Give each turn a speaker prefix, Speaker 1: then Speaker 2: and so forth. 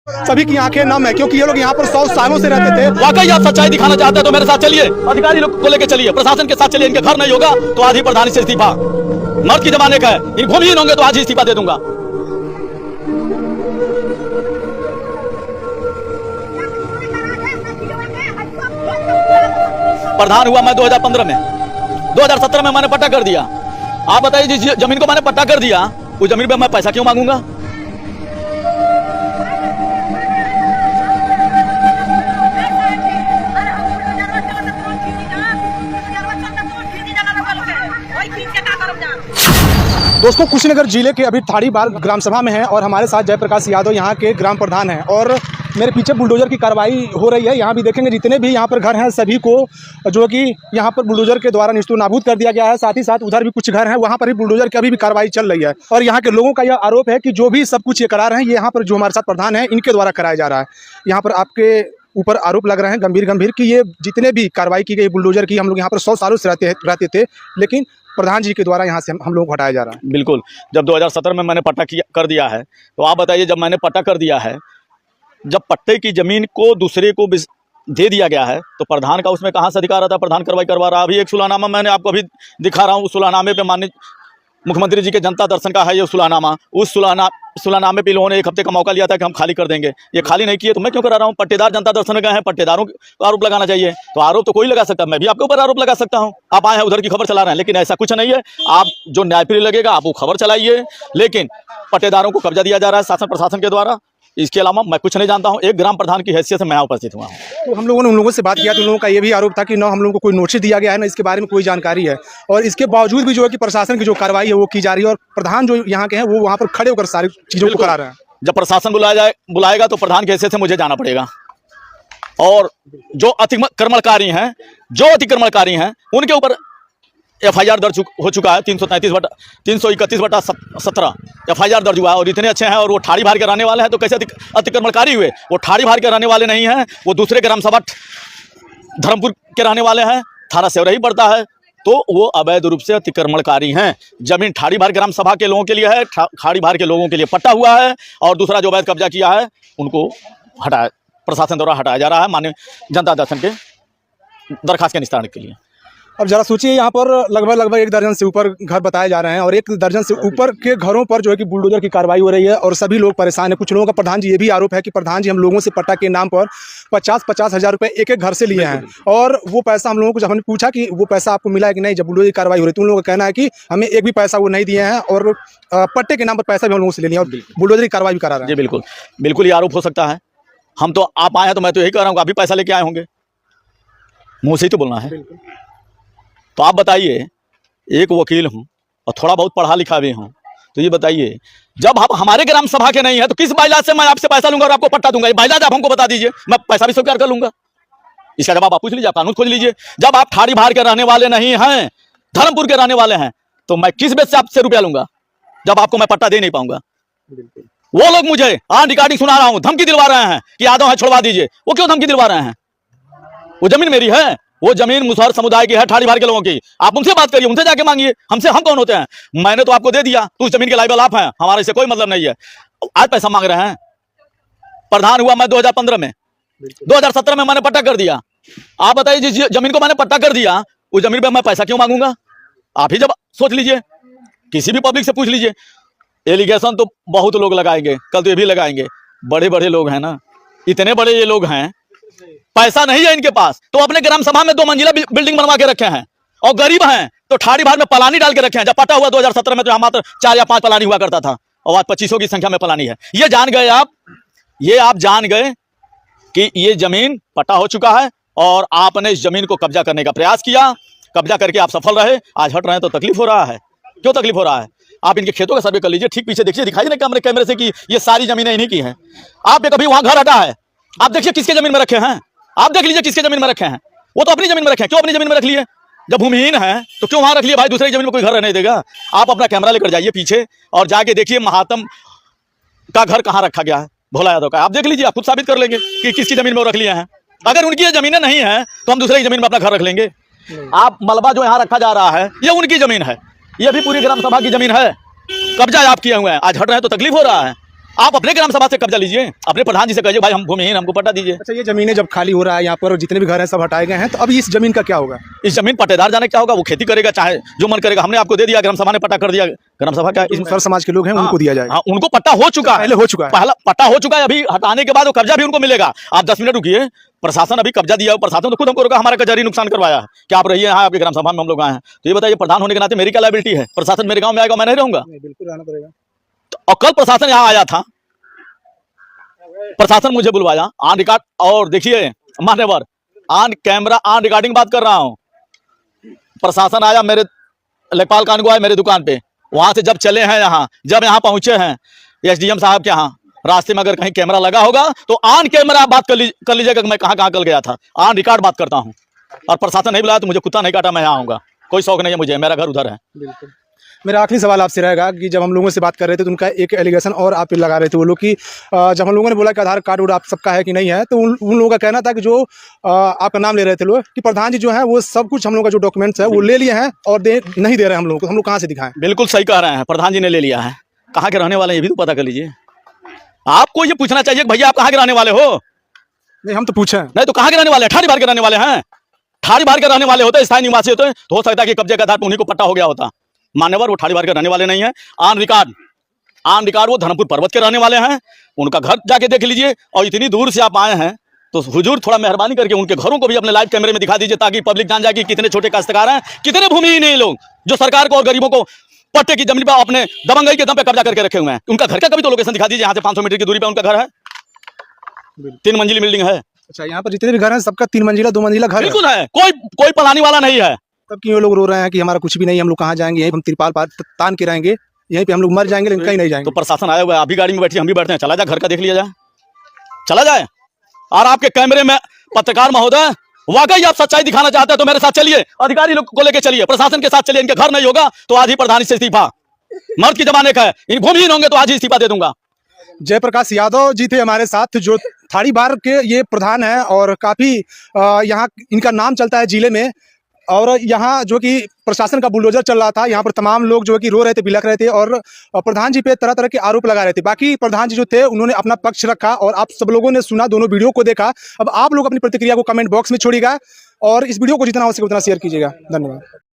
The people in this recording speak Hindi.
Speaker 1: सभी की आंखें नम है क्योंकि ये लोग यहाँ पर 100 सालों से रहते थे।
Speaker 2: वाकई आप सच्चाई दिखाना चाहते हैं तो मेरे साथ चलिए, अधिकारी लोग को लेकर चलिए, प्रशासन के साथ चलिए। इनके घर नहीं होगा तो आज ही प्रधानी से इस्तीफा, मर्द की जमाने का है, इन भूमिहीन होंगे तो आज ही इस्तीफा दे दूंगा। प्रधान हुआ मैं 2015 में, 2017 में मैंने पट्टा कर दिया। आप बताइए जिस जमीन को मैंने पट्टा कर दिया उस जमीन पे मैं पैसा क्यों मांगूंगा?
Speaker 1: दोस्तों कुशीनगर जिले के अभी थाड़ीबार ग्राम सभा में है और हमारे साथ जयप्रकाश यादव यहाँ के ग्राम प्रधान हैं और मेरे पीछे बुलडोजर की कार्रवाई हो रही है। यहाँ भी देखेंगे जितने भी यहाँ पर घर हैं सभी को जो कि यहाँ पर बुलडोजर के द्वारा निस्तु नाबूद कर दिया गया है। साथ ही साथ उधर भी कुछ घर हैं, वहाँ पर भी बुलडोजर की अभी भी कार्रवाई चल रही है और यहाँ के लोगों का यह आरोप है कि जो भी सब कुछ ये करा रहे हैं ये यहाँ पर जो हमारे साथ प्रधान है इनके द्वारा कराया जा रहा है। यहाँ पर आपके ऊपर आरोप लग रहे हैं गंभीर कि ये जितने भी कार्रवाई की गई बुलडोजर की, हम लोग यहाँ पर 100 सालों से रहते थे, लेकिन प्रधान जी के द्वारा यहाँ से हम लोग को हटाया जा रहा है।
Speaker 2: बिल्कुल, जब 2017 में मैंने पट्टा कर दिया है तो आप बताइए, जब मैंने पट्टा कर दिया है, जब पट्टे की जमीन को दूसरे को दे दिया गया है तो प्रधान का उसमें कहाँ से अधिकार आता है? प्रधान कार्रवाई करवा रहा है। अभी एक सुलहनामा मैंने आपको अभी दिखा रहा हूँ, उस सुलहनामे पे माननीय मुख्यमंत्री जी के जनता दर्शन का है ये सुलहनामा। उस सुलहनामे पे लोगों ने 1 हफ्ते का मौका लिया था कि हम खाली कर देंगे, ये खाली नहीं किए तो मैं क्यों करा रहा हूँ? पट्टेदार जनता दर्शन गए हैं, पट्टेदारों को आरोप लगाना चाहिए। तो आरोप तो कोई लगा सकता है, मैं भी आपके ऊपर आरोप लगा सकता हूँ। आप आए हैं उधर की खबर चला रहे हैं, लेकिन ऐसा कुछ नहीं है। आप जो न्यायप्रिय लगेगा आप वो खबर चलाइए, लेकिन पट्टेदारों को कब्जा दिया जा रहा है शासन प्रशासन के द्वारा। इसके अलावा मैं कुछ नहीं जानता हूं। एक ग्राम प्रधान की हैसियत से मैं उपस्थित हुआ हूं।
Speaker 1: तो हम लोगों ने उन लोगों से बात किया तो उन लोगों का ये भी आरोप था कि ना हम लोगों को कोई नोटिस दिया गया है, ना इसके बारे में कोई जानकारी है, और इसके बावजूद भी जो है कि प्रशासन की जो कार्रवाई है वो की जा रही है और प्रधान जो यहाँ के हैं वो वहाँ पर खड़े होकर सारी चीज़ों को करा रहे हैं।
Speaker 2: जब प्रशासन बुलाएगा तो प्रधान की हैसियत से मुझे जाना पड़ेगा, और जो अतिक्रमणकारी हैं उनके ऊपर FIR दर्ज हो चुका है। 331/17 FIR दर्ज हुआ है, और इतने अच्छे हैं और वो ठाड़ी भार के रहने वाले हैं तो कैसे अतिक्रमणकारी हुए? वो ठाड़ी भार के रहने वाले नहीं हैं, वो दूसरे ग्राम सभा धर्मपुर के रहने वाले हैं, थाना सेवरही पड़ता है, तो वो अवैध रूप से अतिक्रमणकारी हैं। जमीन ठाड़ी भार ग्राम सभा के लोगों के लिए है, ठाड़ी भार के लोगों के लिए पट्टा हुआ है, और दूसरा जो अवैध कब्जा किया है उनको प्रशासन द्वारा हटाया जा रहा है माननीय जनता दर्शन के दरखास्त के निस्तारण के लिए।
Speaker 1: अब जरा सोचिए यहाँ पर लगभग 1 दर्जन से ऊपर घर बताए जा रहे हैं और 1 दर्जन से ऊपर के घरों पर जो है कि बुलडोजर की कार्रवाई हो रही है और सभी लोग परेशान हैं। कुछ लोगों का प्रधान जी ये भी आरोप है कि प्रधान जी हम लोगों से पट्टा के नाम पर 50-50 हज़ार रुपये एक घर से लिए हैं, और वो पैसा हम लोगों को जब हमने पूछा कि वो पैसा आपको मिला है कि नहीं जब बुलडोजर की कार्रवाई हो रही है, तो उन लोगों का कहना है कि हमें एक भी पैसा वो नहीं दिए हैं और पट्टे के नाम पर पैसा भी हम लोगों से ले लिया और बुलडोजर की कार्रवाई भी करा रहे हैं।
Speaker 2: जी बिल्कुल ये आरोप हो सकता है। हम तो आप आए हैं तो मैं तो यही कह रहा हूँ, आप भी पैसा लेके आए होंगे, मुँह से ही तो बोलना है। तो आप बताइए, एक वकील हूँ और थोड़ा बहुत पढ़ा लिखा भी हूँ, तो ये बताइए जब आप हमारे ग्राम सभा के नहीं है तो किस बाइलाज से मैं आपसे पैसा लूंगा और आपको पट्टा दूंगा? ये बाइलाज आप हमको बता दीजिए, मैं पैसा भी स्वीकार कर लूंगा। इसका जवाब आप पूछ लीजिए, कानून खोज लीजिए। जब आप ठाड़ी भार के रहने वाले नहीं हैं, धर्मपुर के रहने वाले हैं, तो मैं किस बेस से आपसे रुपया लूंगा जब आपको मैं पट्टा दे नहीं पाऊंगा? वो लोग मुझे रिकॉर्डिंग सुना रहा हूँ, धमकी दिलवा रहे हैं कि यादव है छुड़वा दीजिए। वो क्यों धमकी दिलवा रहे हैं? वो जमीन मेरी है, वो जमीन मुसहर समुदाय की है, ठाड़ी भार के लोगों की। आप उनसे बात करिए, उनसे जाके मांगिए, हमसे हम कौन होते हैं? मैंने तो आपको दे दिया, तो उस जमीन के लायबल आप हैं, हमारे से कोई मतलब नहीं है। आज पैसा मांग रहे हैं। प्रधान हुआ मैं 2015 में, 2017 में मैंने पट्टा कर दिया। आप बताइए जिस जमीन को मैंने पट्टा कर दिया उस जमीन पे मैं पैसा क्यों मांगूंगा? आप ही जब सोच लीजिए, किसी भी पब्लिक से पूछ लीजिए। एलिगेशन तो बहुत लोग लगाएंगे, कल तो ये भी लगाएंगे, बड़े लोग हैं ना, इतने बड़े ये लोग हैं, पैसा नहीं है इनके पास, तो अपने ग्राम सभा में 2 मंजिला बिल्डिंग बनवा के रखे हैं, और गरीब हैं तो ठाड़ी भार में पलानी डाल के रखे हैं। जब पट्टा हुआ 2017 में तो यहाँ मात्र 4 या 5 पलानी हुआ करता था, और आज 2500 की संख्या में पलानी है। ये जान गए आप जान गए कि ये जमीन पट्टा हो चुका है, और आपने इस जमीन को कब्जा करने का प्रयास किया, कब्जा करके आप सफल रहे, आज हट रहे हैं तो तकलीफ हो रहा है। क्यों तकलीफ हो रहा है? आप इनके खेतों का सर्वे कर लीजिए, ठीक पीछे देखिए, दिखाई दे कैमरे से कि ये सारी जमीनें इन्हीं की हैं। आपने कभी वहां घर हटा है? आप देखिए किसके जमीन में रखे हैं, आप देख लीजिए किसके जमीन में रखे हैं। वो तो अपनी जमीन में रखे हैं। क्यों अपनी जमीन में रख लिए? जब भूमिहीन है तो क्यों वहां रख लिए भाई? दूसरी जमीन में कोई घर रहने देगा? आप अपना कैमरा लेकर जाइए पीछे और जाके देखिए महात्म का घर कहाँ रखा गया है, भोला यादव का। आप देख लीजिए, आप खुद साबित कर लेंगे कि किसकी जमीन में वो रख लिए हैं। अगर उनकी ये जमीनें नहीं है तो हम दूसरे की जमीन में अपना घर रख लेंगे। आप मलबा जो यहाँ रखा जा रहा है ये उनकी जमीन है, ये भी पूरी ग्राम सभा की जमीन है, कब्जा आप किए हुए हैं, आज हट रहे हैं तो तकलीफ हो रहा है। आप अपने ग्राम सभा से कब्जा लीजिए, अपने प्रधान जी से कहिए भाई हम भूमिहीन, हमको पट्टा दीजिए।
Speaker 1: अच्छा, ये ज़मीनें जब खाली हो रहा है, यहाँ पर जितने भी घर हैं सब हटाए गए हैं, तो अब इस ज़मीन का क्या होगा?
Speaker 2: इस जमीन पट्टेदार जाने क्या होगा, वो खेती करेगा, चाहे जो मन करेगा। हमने आपको दे दिया, ग्राम सभा ने पट्टा कर दिया। ग्राम सभा क्या
Speaker 1: जो सर समाज के लोग हैं उनको दिया जाएगा?
Speaker 2: हाँ, उनको पट्टा हो चुका है,
Speaker 1: पहले हो चुका है,
Speaker 2: पहला पट्टा हो चुका है। अभी हटाने के बाद वो कब्जा भी उनको मिलेगा। आप 10 मिनट रुकिए, प्रशासन अभी कब्जा दिया, प्रशासन तो खुद हमको रोका, हमारा कचहरी नुकसान करवाया है कि आप रहिए यहाँ, आपके ग्राम सभा में हम लोग आए हैं। तो ये बताइए, प्रधान होने के नाते मेरी क्या लायबिलिटी है? प्रशासन मेरे गाँव में आएगा, मैं नहीं रहूंगा?
Speaker 1: बिल्कुल रहना पड़ेगा।
Speaker 2: और कल प्रशासन यहाँ आया था, प्रशासन मुझे बुलवाया ऑन रिकॉर्ड, और देखिए मान्यवर, ऑन कैमरा ऑन रिकॉर्डिंग बात कर रहा हूँ। प्रशासन आया, मेरे लेखपाल कानगो आए मेरे दुकान पे, वहां से जब चले हैं यहाँ, जब यहाँ पहुंचे हैं एसडीएम साहब के यहाँ, रास्ते में अगर कहीं कैमरा लगा होगा तो ऑन कैमरा बात कर लीजिएगा कि मैं कहाँ कहाँ कल गया था। ऑन रिकॉर्ड बात करता हूँ, और प्रशासन नहीं बुलाया तो मुझे कुत्ता नहीं काटा, मैं यहाँ आऊँगा। कोई शौक नहीं है मुझे, मेरा घर उधर है।
Speaker 1: बिल्कुल। मेरा आखिरी सवाल आपसे रहेगा कि जब हम लोगों से बात कर रहे थे तो उनका एक एलिगेशन और आप पे लगा रहे थे वो लोग कि जब हम लोगों ने बोला कि आधार कार्ड आप सबका है कि नहीं है, तो उन लोगों का कहना था कि जो आपका नाम ले रहे थे लोग कि प्रधान जी जो है वो सब कुछ हम लोग का जो डॉक्यूमेंट्स है वो ले लिए हैं और नहीं दे रहे हैं हम लोग को। हम लोग कहाँ से दिखाएं?
Speaker 2: बिल्कुल सही कह रहे हैं, प्रधान जी ने ले लिया है। कहाँ के रहने वाले हैं ये भी तो पता कर लीजिए। आपको ये पूछना चाहिए कि भैया आप कहाँ के रहने वाले हो?
Speaker 1: नहीं, हम तो पूछे
Speaker 2: नहीं तो कहाँ के रहने वाले हैं? ठाड़ी बार के रहने वाले हैं? ठाड़ी बार के रहने वाले होते, स्थायी निवासी होते तो हो सकता है कि कब्जे के आधार पर उन्हीं को पट्टा हो गया होता। मान्यवर, वो ठाड़ी बार के रहने वाले नहीं है। ऑन रिकॉर्ड वो धर्मपुर पर्वत के रहने वाले हैं। उनका घर जाके देख लीजिए, और इतनी दूर से आप आए हैं तो हुजूर थोड़ा मेहरबानी करके उनके घरों को भी अपने लाइव कैमरे में दिखा दीजिए, ताकि पब्लिक जान जाए कि कितने छोटे काश्तकार हैं, कितने भूमिहीन हैं लोग, जो सरकार को और गरीबों को पट्टे की जमीन पर अपने दबंगई के दम पे कब्जा करके रखे हुए हैं। उनका घर का कभी तो लोकेशन दिखा दीजिए, यहाँ से 500 मीटर की दूरी पे उनका घर है, 3 मंजिली बिल्डिंग है।
Speaker 1: अच्छा, यहाँ पर जितने भी घर हैं सबका 3 मंजिला 2 मंजिला घर
Speaker 2: बिल्कुल है, कोई पलानी वाला नहीं है।
Speaker 1: तब क्यों लोग रो रहे हैं कि हमारा कुछ भी नहीं, हम लोग कहाँ जाएंगे, यहीं हम तिरपाल तान के रहेंगे, यहीं पे हम लोग मर जाएंगे, लेकिन कहीं नहीं जाएंगे।
Speaker 2: तो प्रशासन आया हुआ है, अभी गाड़ी में बैठिए, हम भी बैठते हैं, चला जाए घर का देख लिया जाए, चला जाए। और आपके कैमरे में पत्रकार महोदय, वाकई आप सच्चाई दिखाना चाहते हैं तो मेरे साथ चलिए, अधिकारी लोग को लेकर चलिए, प्रशासन के साथ चलिए। इनके घर नहीं होगा तो आज ही प्रधान से इस्तीफा, मर्द की जमाने का है, इन भूमिहीन होंगे तो आज ही इस्तीफा दे दूंगा।
Speaker 1: जयप्रकाश यादव जी थे हमारे साथ, जो थाड़ी बार के ये प्रधान है और काफ़ी यहाँ इनका नाम चलता है जिले में। और यहाँ जो कि प्रशासन का बुलडोजर चल रहा था, यहाँ पर तमाम लोग जो कि रो रहे थे, बिलख रहे थे और प्रधान जी पे तरह तरह के आरोप लगा रहे थे। बाकी प्रधान जी जो थे उन्होंने अपना पक्ष रखा और आप सब लोगों ने सुना, दोनों वीडियो को देखा। अब आप लोग अपनी प्रतिक्रिया को कमेंट बॉक्स में छोड़िएगा और इस वीडियो को जितना हो सके उतना शेयर कीजिएगा। धन्यवाद।